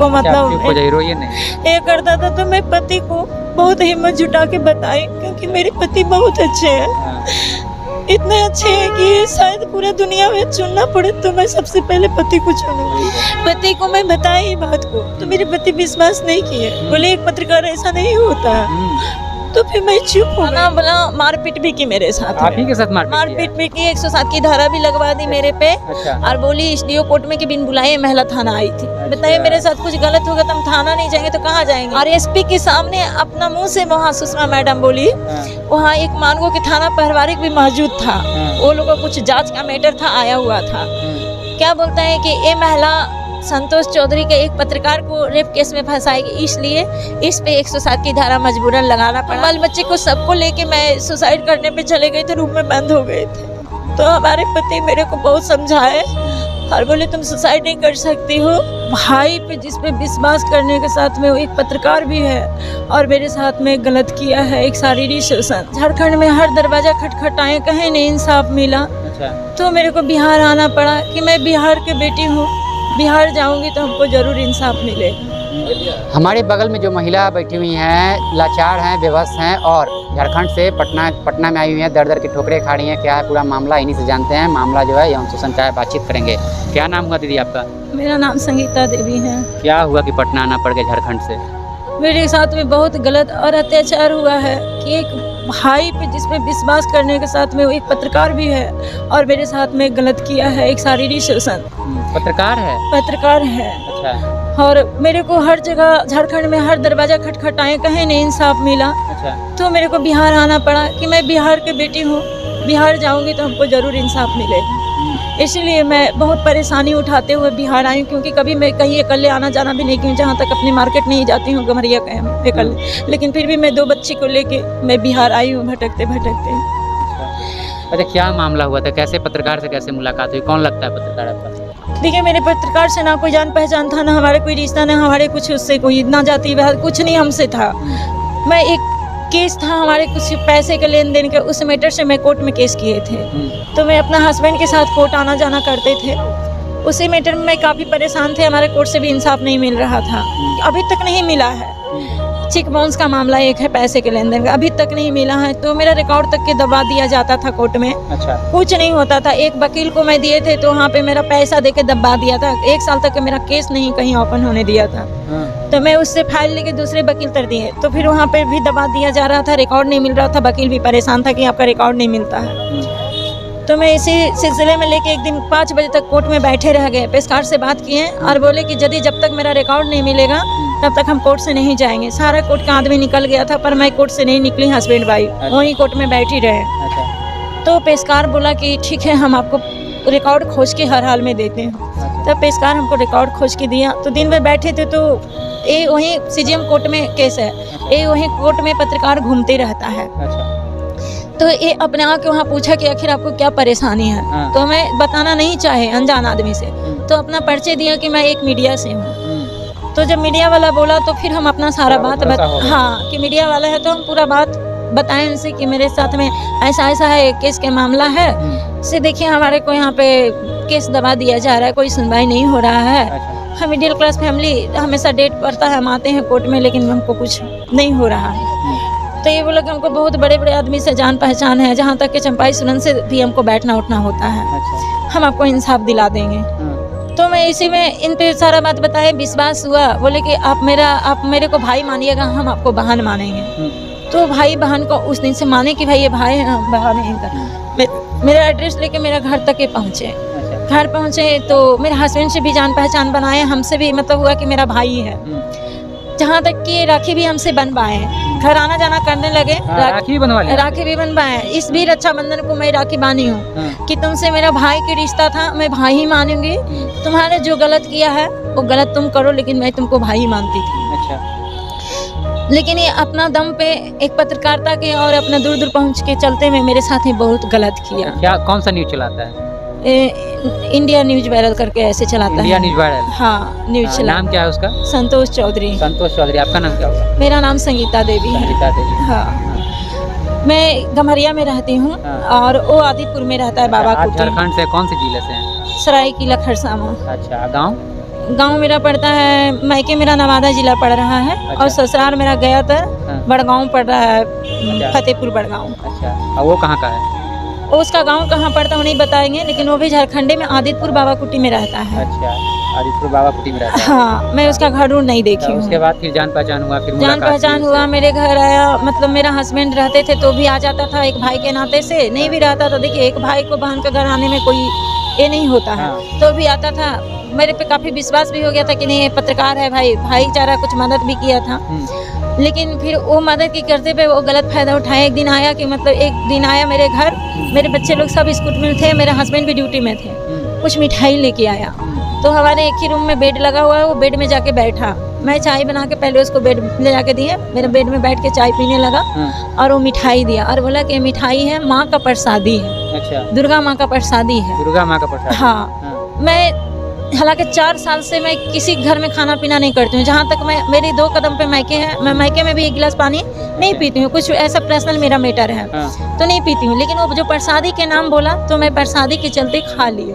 को मतलब रोइए नहीं। ये करता था, तो मैं पति को बहुत हिम्मत जुटा के बताई, क्योंकि मेरे पति बहुत अच्छे हैं, इतने अच्छे हैं कि शायद पूरा दुनिया में चुनना पड़े तो मैं सबसे पहले पति को चुनूंगी। पति को मैं बताई बात को, तो मेरे पति विश्वास नहीं किए, बोले एक पत्रकार ऐसा नहीं होता। तो फिर मैं चुप हो गई। बोला मारपीट भी की मेरे साथ, आप ही के साथ मारपीट भी की, 107 की धारा भी लगवा दी मेरे पे। अच्छा। और बोली एसडीओ कोर्ट में कि बिन बुलाए महिला थाना आई थी। बताइए मेरे साथ कुछ गलत होगा तो हम थाना नहीं जाएंगे तो कहाँ जाएंगे। और एसपी के सामने अपना मुंह से वहाँ सुषमा मैडम बोली, वहाँ एक मानगो के थाना पारिवारिक भी मौजूद था, वो लोगों का कुछ जाँच का मैटर था, आया हुआ था। क्या बोलता है कि ये महिला संतोष चौधरी के एक पत्रकार को रेप केस में फंसाएगी, इसलिए इस पे 107 की धारा मजबूरन लगाना पड़ा। बाल बच्चे को सबको लेके मैं सुसाइड करने पे चले गए थे, रूम में बंद हो गए थे। तो हमारे पति मेरे को बहुत समझाए और बोले तुम सुसाइड नहीं कर सकती हो। भाई पे जिस पे विश्वास करने के साथ में वो एक पत्रकार भी है और मेरे साथ में गलत किया है, एक शारीरिक शोषण। झारखंड में हर दरवाजा खटखटाए, कहीं नहीं इंसाफ मिला। तो मेरे को बिहार आना पड़ा कि मैं बिहार के बेटी हूँ, बिहार जाऊंगी तो हमको जरूर इंसाफ मिलेगा। हमारे बगल में जो महिला बैठी हुई हैं, लाचार हैं, बेबस हैं और झारखंड से पटना में आई हुई हैं, दर दर की ठोकरें खा रही हैं। क्या है पूरा मामला, इन्हीं से जानते हैं। मामला जो है यौन शोषण का है, बातचीत करेंगे। क्या नाम हुआ दीदी आपका? मेरा नाम संगीता देवी है। क्या हुआ कि पटना आना पड़ गया झारखंड से? मेरे साथ में बहुत गलत और अत्याचार हुआ है कि एक भाई पे जिस पे विश्वास करने के साथ में वो एक पत्रकार भी है और मेरे साथ में गलत किया है, एक शारीरिक शोषण। पत्रकार है? पत्रकार है। अच्छा। और मेरे को हर जगह झारखंड में हर दरवाजा खटखटाए, कहीं नहीं इंसाफ मिला। अच्छा। तो मेरे को बिहार आना पड़ा कि मैं बिहार की बेटी हूँ, बिहार जाऊंगी तो हमको जरूर इंसाफ मिलेगा। इसीलिए मैं बहुत परेशानी उठाते हुए बिहार आई, क्योंकि कभी मैं कहीं अकेले आना जाना भी नहीं की, जहाँ तक अपनी मार्केट नहीं जाती हूँ गमरिया कहीं अकेले। लेकिन फिर भी मैं 2 बच्ची को लेके मैं बिहार आई हूँ भटकते भटकते। अच्छा, क्या मामला हुआ था? कैसे पत्रकार से कैसे मुलाकात हुई? कौन लगता है पत्रकार आपका? देखिए मेरे पत्रकार से ना कोई जान पहचान था, ना हमारे कोई रिश्ता, ना हमारे कुछ उससे कोई ना जाति कुछ नहीं हमसे था। मैं एक केस था हमारे कुछ पैसे के लेन देन के, उस मैटर से मैं कोर्ट में केस किए थे। तो मैं अपना हस्बैंड के साथ कोर्ट आना जाना करते थे। उसी मैटर में मैं काफ़ी परेशान थे, हमारे कोर्ट से भी इंसाफ नहीं मिल रहा था, अभी तक नहीं मिला है। चेक बाउंस का मामला एक है, पैसे के लेन देन का, अभी तक नहीं मिला है। तो मेरा रिकॉर्ड तक के दबा दिया जाता था कोर्ट में। अच्छा। कुछ नहीं होता था। एक वकील को मैं दिए थे तो वहाँ पे मेरा पैसा दे के दबा दिया था। 1 साल तक मेरा केस नहीं कहीं ओपन होने दिया था। तो मैं उससे फाइल लेके दूसरे वकील तर दिए, तो फिर वहाँ पे भी दबा दिया जा रहा था, रिकॉर्ड नहीं मिल रहा था। वकील भी परेशान था कि आपका रिकॉर्ड नहीं मिलता है। तो मैं इसी सिलसिले में लेके एक दिन 5 बजे तक कोर्ट में बैठे रह गए। पेशकार से बात किए और बोले कि यदि जब तक मेरा रिकॉर्ड नहीं मिलेगा तब तक हम कोर्ट से नहीं जाएंगे। सारा कोर्ट का आदमी निकल गया था, पर मैं कोर्ट से नहीं निकली, हस्बैंड वाइफ वहीं कोर्ट में बैठी रहे। अच्छा। तो पेशकार बोला कि ठीक है, हम आपको रिकॉर्ड खोज के हर हाल में देते हैं। अच्छा। तब पेशकार हमको रिकॉर्ड खोज के दिया। तो दिन भर बैठे थे, तो ये वहीं सीजीएम कोर्ट में केस है। अच्छा। ये वहीं कोर्ट में पत्रकार घूमते रहता है। अच्छा। तो ये अपने आके वहाँ पूछा कि आखिर आपको क्या परेशानी है। हाँ। तो मैं बताना नहीं चाहे अनजान आदमी से, तो अपना परिचय दिया कि मैं एक मीडिया से हूँ। तो जब मीडिया वाला बोला तो फिर हम अपना सारा बात हाँ कि मीडिया वाला है, तो हम पूरा बात बताएं उनसे कि मेरे साथ में ऐसा ऐसा है, केस के मामला है से देखिए हमारे को यहाँ पे केस दबा दिया जा रहा है, कोई सुनवाई नहीं हो रहा है। अच्छा। हम मिडिल क्लास फैमिली, हमेशा डेट पड़ता है, हम आते हैं कोर्ट में, लेकिन हमको कुछ नहीं हो रहा है। तो ये बोला कि हमको बहुत बड़े बड़े आदमी से जान पहचान है, जहाँ तक कि चंपाई सुरन से भी हमको बैठना उठना होता है। अच्छा। हम आपको इंसाफ दिला देंगे। तो मैं इसी में इन पे सारा बात बताया, विश्वास हुआ। बोले कि आप मेरे को भाई मानिएगा, हम आपको बहन मानेंगे। तो भाई बहन को उस दिन से माने कि भाई ये भाई है, बहन है। मेरा एड्रेस लेके मेरा घर तक के पहुँचे। अच्छा। घर पहुँचे तो मेरे हस्बैंड से भी जान पहचान बनाए, हमसे भी मतलब हुआ कि मेरा भाई है। जहाँ तक कि राखी भी हमसे बनवाए, घर आना जाना करने लगे। राखी भी बनवाए। इस भी रक्षाबंधन को मैं राखी बानी हूँ कि तुमसे मेरा भाई के रिश्ता था, मैं भाई ही मानूंगी। तुम्हारे जो गलत किया है वो गलत तुम करो, लेकिन मैं तुमको भाई ही मानती थी। अच्छा। लेकिन ये अपना दम पे एक पत्रकारिता के और अपना दूर दूर पहुँच के चलते में मेरे साथ ही बहुत गलत किया। क्या कौन सा न्यूज चलाता है? इंडिया न्यूज वायरल करके ऐसे चलाता है। India news viral? हाँ, न्यूज चला। नाम क्या है उसका? संतोष चौधरी। संतोष चौधरी। आपका नाम क्या होगा? मेरा नाम संगीता देवी है। संगीता देवी। हाँ। मैं गमरिया में रहती हूँ। हाँ। और वो आदिपुर में रहता है। बाबा झारखंड से कौन से जिले से हैं? सरायकेला खरसावां। अच्छा। गाँव? गांव मेरा पड़ता है, मायके मेरा नवादा जिला पड़ रहा है। अच्छा। और ससुराल मेरा गया था हाँ। बड़गांव पड़ रहा है, अच्छा। फतेहपुर बड़गांव। अच्छा, और वो कहाँ का है? उसका गांव कहाँ पड़ता है नहीं बताएंगे, लेकिन वो भी झारखंड में आदितपुर बाबा कुटी में रहता है। अच्छा, आदितपुर बाबा कुटी में रहता है। हाँ, मैं उसका घर दूर नहीं देखी तो हूँ। उसके बाद फिर जान पहचान हुआ, फिर जान मुलाकात पहचान हुई हुआ, उससे? मेरे घर आया, मतलब मेरा हस्बैंड रहते थे तो भी आ जाता था एक भाई के नाते से, नहीं भी रहता था। देखिए, एक भाई को बहन के घर आने में कोई ये नहीं होता है, हाँ। तो भी आता था। मेरे पे काफ़ी विश्वास भी हो गया था कि नहीं, ये पत्रकार है भाई, भाईचारा, कुछ मदद भी किया था। लेकिन फिर वो मदद की करते पे वो गलत फ़ायदा उठाया। एक दिन आया कि मतलब एक दिन आया मेरे घर, मेरे बच्चे लोग सब स्कूल में थे, मेरे हस्बैंड भी ड्यूटी में थे, कुछ मिठाई लेके आया। तो हमारे एक ही रूम में बेड लगा हुआ है, वो बेड में जाके बैठा। मैं चाय बना के पहले उसको बेड ले जाके दिए, मेरे बेड में बैठ के चाय पीने लगा और वो मिठाई दिया और बोला कि मिठाई है, माँ का प्रसादी है। अच्छा, दुर्गा माँ का प्रसादी है। दुर्गा माँ का प्रसाद। हाँ। मैं हालांकि 4 साल से मैं किसी घर में खाना पीना नहीं करती हूँ। जहाँ तक मैं, मेरी 2 कदम पे मायके है, मैं मायके में भी 1 गिलास पानी नहीं पीती हूँ। कुछ ऐसा पर्सनल मेरा मैटर है तो नहीं पीती हूँ। लेकिन वो जो प्रसादी के नाम बोला तो मैं प्रसादी के चलते खा ली।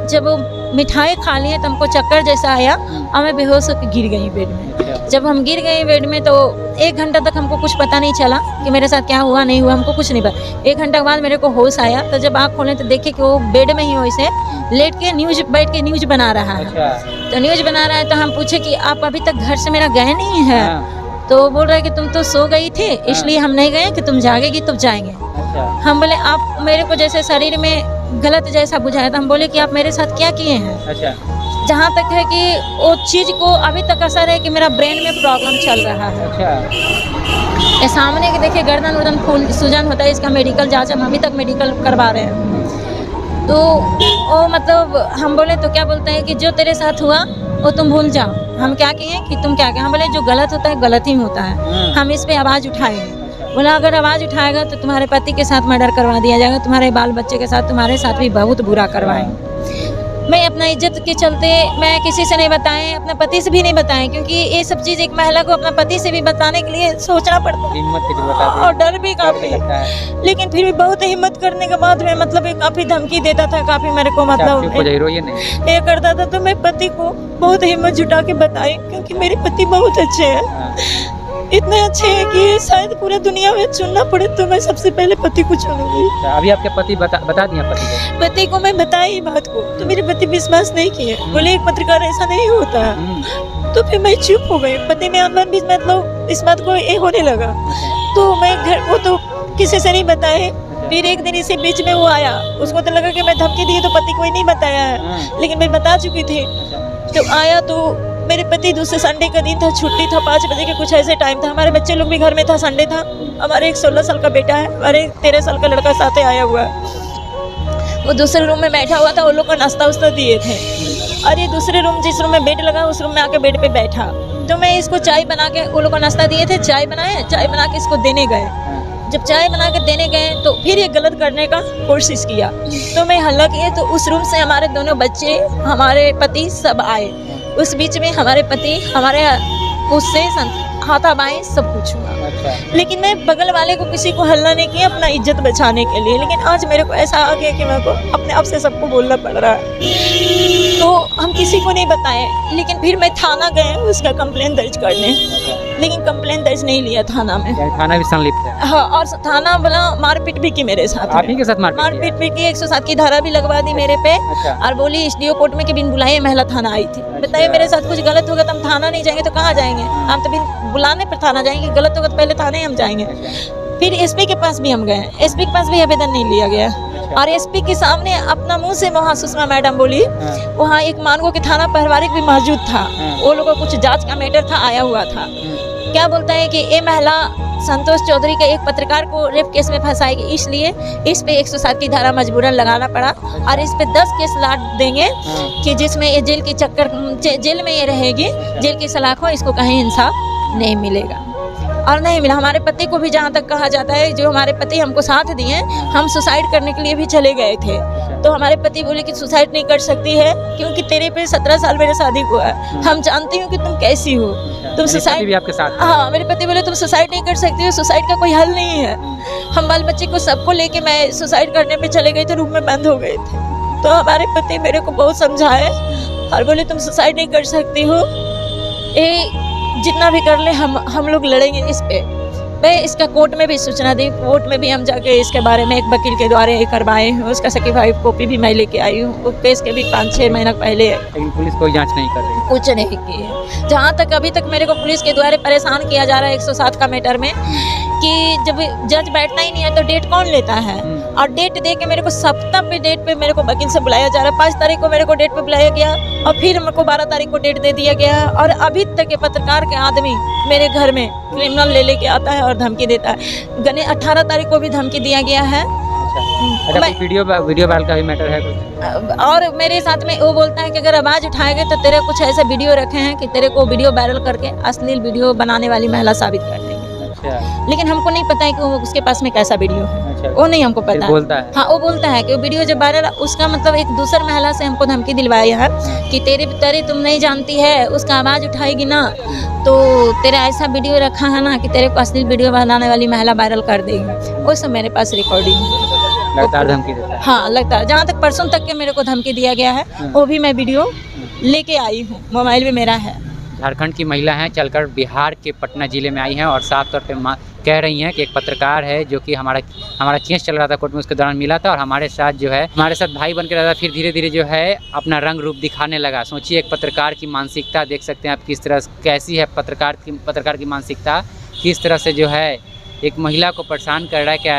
जब वो मिठाई खा लिए तो हमको चक्कर जैसा आया और मैं बेहोश होकर गिर गई बेड में। जब हम गिर गए बेड में तो 1 घंटा तक हमको कुछ पता नहीं चला कि मेरे साथ क्या हुआ नहीं हुआ, हमको कुछ नहीं पता। 1 घंटा के बाद मेरे को होश आया, तो जब आँख खोले तो देखे कि वो बेड में ही वैसे लेट के बैठ के न्यूज बना रहा है। तो न्यूज बना रहा है तो हम पूछे कि आप अभी तक घर से मेरा गए नहीं है? तो वो बोल रहा है कि तुम तो सो गई थी इसलिए हम नहीं गए, कि तुम जागेगी तब जाएंगे। हम बोले आप मेरे को जैसे शरीर में गलत जैसा बुझाया था। हम बोले कि आप मेरे साथ क्या किए हैं? अच्छा, जहाँ तक है कि वो चीज़ को अभी तक असर है कि मेरा ब्रेन में प्रॉब्लम चल रहा है। अच्छा, ये सामने के देखिए गर्दन वर्दन फूल सूजन होता है, इसका मेडिकल जांच हम अभी तक मेडिकल करवा रहे हैं। तो वो मतलब हम बोले तो क्या बोलते हैं कि जो तेरे साथ हुआ वो तुम भूल जाओ, हम क्या किए कि तुम क्या किए। हम बोले जो गलत होता है गलत ही होता है, हम इस पे आवाज़ उठाएंगे। बोला अगर आवाज़ उठाएगा तो तुम्हारे पति के साथ मर्डर करवा दिया जाएगा, तुम्हारे बाल बच्चे के साथ, तुम्हारे साथ भी बहुत बुरा करवाएंगे। मैं अपना इज्जत के चलते मैं किसी से नहीं बताएं, अपने पति से भी नहीं बताएं, क्योंकि ये सब चीज़ एक महिला को अपना पति से भी बताने के लिए सोचना पड़ता है, हिम्मत की जरूरत आती है और डर भी काफ़ी लगता है। लेकिन फिर भी बहुत हिम्मत करने के बाद में मतलब ये काफ़ी धमकी देता था, काफ़ी मेरे को मतलब ये करता था। तो मैं पति को बहुत हिम्मत जुटा के बताई, क्योंकि मेरे पति बहुत अच्छे हैं, इतने अच्छे हैं कि शायद पूरे दुनिया में चुनना पड़े तो मैं सबसे पहले पति को चुनूंगी। अभी आपके पति बता दिया पति को मैं बताई बात को, तो मेरे पति विश्वास नहीं किए, बोले एक पत्रकार ऐसा नहीं होता है। तो फिर मैं चुप हो गई। पति में अंदर भी मतलब इस बात को ये होने लगा, तो मैं घर वो तो किसी से नहीं बताए। फिर एक दिन इसी बीच में वो आया, उसको तो लगा कि मैं धमकी दी तो पति को ही नहीं बताया है, लेकिन मैं बता चुकी थी। तो आया तो मेरे पति दूसरे संडे का दिन था, छुट्टी था, 5 बजे के कुछ ऐसे टाइम था, हमारे बच्चे लोग भी घर में था, संडे था। हमारे एक 16 साल का बेटा है, हमारे 13 साल का लड़का साथ आया हुआ है। वो दूसरे रूम में बैठा हुआ था, वो लोग को नाश्ता वास्ता दिए थे, और ये दूसरे रूम जिस रूम में बेड लगा उस रूम में आके बेड पे बैठा। तो मैं इसको चाय बना के, वो लोग को नाश्ता दिए थे, चाय बनाए, चाय बना के इसको देने गए। जब चाय बना के देने गए तो फिर ये गलत करने का कोशिश किया, तो मैं हल्ला किए तो उस रूम से हमारे दोनों बच्चे, हमारे पति सब आए। उस बीच में हमारे पति हमारे उससे हाथापाई सब कुछ हुआ। लेकिन मैं बगल वाले को किसी को हल्ला नहीं किया अपना इज्जत बचाने के लिए। लेकिन आज मेरे को ऐसा आ गया कि मेरे को अपने आप से सबको बोलना पड़ रहा है, तो हम किसी को नहीं बताए। लेकिन फिर मैं थाना गए उसका कंप्लेन दर्ज करने, लेकिन कंप्लेन दर्ज नहीं लिया थाना में। थाना भी संलिप्त है? हाँ, और थाना बोला मारपीट भी की मेरे साथ। आप ही के साथ मारपीट भी की, 107 की धारा भी लगवा दी मेरे पे। अच्छा। और बोली एसडीओ कोर्ट में कि बिन बुलाए महिला थाना आई थी। बताइए मेरे साथ कुछ गलत होगा तो हम थाना नहीं जाएंगे तो कहाँ जाएंगे? हम तो बिन बुलाने पर थाना जाएंगे, गलत होगा तो पहले थाने हम जाएंगे। फिर एसपी के पास भी हम गए, एसपी के पास भी आवेदन नहीं लिया गया। और एसपी के सामने अपना मुंह से वहाँ सुषमा मैडम बोली, वहाँ एक मानगो के थाना पारिवारिक भी मौजूद था, वो लोगों को कुछ जांच का मैटर था, आया हुआ था। क्या बोलता है कि ये महिला संतोष चौधरी के एक पत्रकार को रेप केस में फंसाएगी, इसलिए इस पे 107 की धारा मजबूरन लगाना पड़ा, और इस पे 10 केस लाद देंगे कि जिसमें ये जेल की चक्कर, जेल में ये रहेगी, जेल की सलाखों, इसको कहीं इंसाफ नहीं मिलेगा। और नहीं मिला। हमारे पति को भी जहाँ तक कहा जाता है, जो हमारे पति हमको साथ दिए, हम सुसाइड करने के लिए भी चले गए थे, तो हमारे पति बोले कि सुसाइड नहीं कर सकती है क्योंकि तेरे पे 17 साल मेरे शादी हुआ है, हम जानती हूँ कि तुम कैसी हो, तुम सुसाइड भी आपके साथ। हाँ, मेरे पति बोले तुम सुसाइड नहीं कर सकती हो, सुसाइड का कोई हल नहीं है। हम बाल बच्चे को सबको लेके मैं सुसाइड करने पे चले गए थे, रूम में बंद हो गए थे। तो हमारे पति मेरे को बहुत समझाए, और बोले तुम सुसाइड नहीं कर सकती हो, ये जितना भी कर ले हम लोग लड़ेंगे इस पे। मैं इसका कोर्ट में भी सूचना दी, कोर्ट में भी हम जाके इसके बारे में एक वकील के द्वारा ये करवाए हैं, उसका सर्टिफाइड कॉपी भी मैं लेके आई हूँ। वो केस के भी 5-6 महीना पहले है, लेकिन पुलिस कोई जांच नहीं कर रही। कुछ नहीं की है। जहाँ तक अभी तक मेरे को पुलिस के द्वारा परेशान किया जा रहा है 107 का मैटर में, कि जब जज बैठना ही नहीं है तो डेट कौन लेता है, और डेट दे के मेरे को सप्ताह पे डेट पे मेरे को वकील से बुलाया जा रहा है। 5 तारीख को मेरे को डेट पे बुलाया गया और फिर मेरे को 12 तारीख को डेट दे दिया गया, और अभी तक ये पत्रकार के आदमी मेरे घर में क्रिमिनल ले के आता है और धमकी देता है। गने 18 तारीख को भी धमकी दिया गया है। अच्छा, वीडियो वायरल का भी मैटर है कुछ? और मेरे साथ में वो बोलता है कि अगर आवाज उठाएंगे तो तेरे कुछ ऐसे वीडियो रखे हैं कि तेरे को वीडियो वायरल करके अश्लील वीडियो बनाने वाली महिला साबित कर देंगे। अच्छा। लेकिन हमको नहीं पता है कि वो उसके पास में कैसा वीडियो है। अच्छा। वो नहीं हमको पता बोलता है। हाँ, वो बोलता है कि वो वीडियो जब वायरल, उसका मतलब एक दूसर महिला से हमको धमकी दिलवाया है कि तेरे तुम नहीं जानती है, उसका आवाज उठाएगी ना तो तेरा ऐसा वीडियो रखा है ना कि तेरे को अश्लील वीडियो बनाने वाली महिला वायरल कर देगी। वो सब मेरे पास रिकॉर्डिंग है। लगातार धमकी देता है? हाँ, लगता है। जहाँ तक परसों तक के मेरे को धमकी दिया गया है, वो भी मैं वीडियो लेके आई हूँ, मोबाइल भी मेरा है। झारखंड की महिला हैं, चलकर बिहार के पटना ज़िले में आई हैं और साफ तौर पे कह रही हैं कि एक पत्रकार है जो कि हमारा केस चल रहा था कोर्ट में, उसके दौरान मिला था और हमारे साथ जो है हमारे साथ भाई बन के रहा था, फिर धीरे धीरे जो है अपना रंग रूप दिखाने लगा। सोचिए एक पत्रकार की मानसिकता, देख सकते हैं आप किस तरह कैसी है पत्रकार की मानसिकता, किस तरह से जो है एक महिला को परेशान कर रहा है। क्या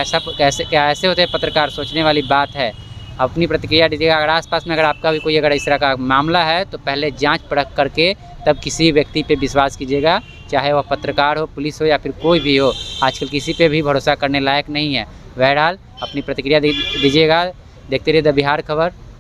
ऐसे होते हैं पत्रकार, सोचने वाली बात है। अपनी प्रतिक्रिया दीजिएगा। अगर आसपास में अगर आपका भी कोई अगर इस तरह का मामला है तो पहले जांच परख करके तब किसी व्यक्ति पे विश्वास कीजिएगा, चाहे वह पत्रकार हो, पुलिस हो या फिर कोई भी हो। आजकल किसी पे भी भरोसा करने लायक नहीं है। बहरहाल अपनी प्रतिक्रिया दीजिएगा। देखते रहिए द बिहार खबर।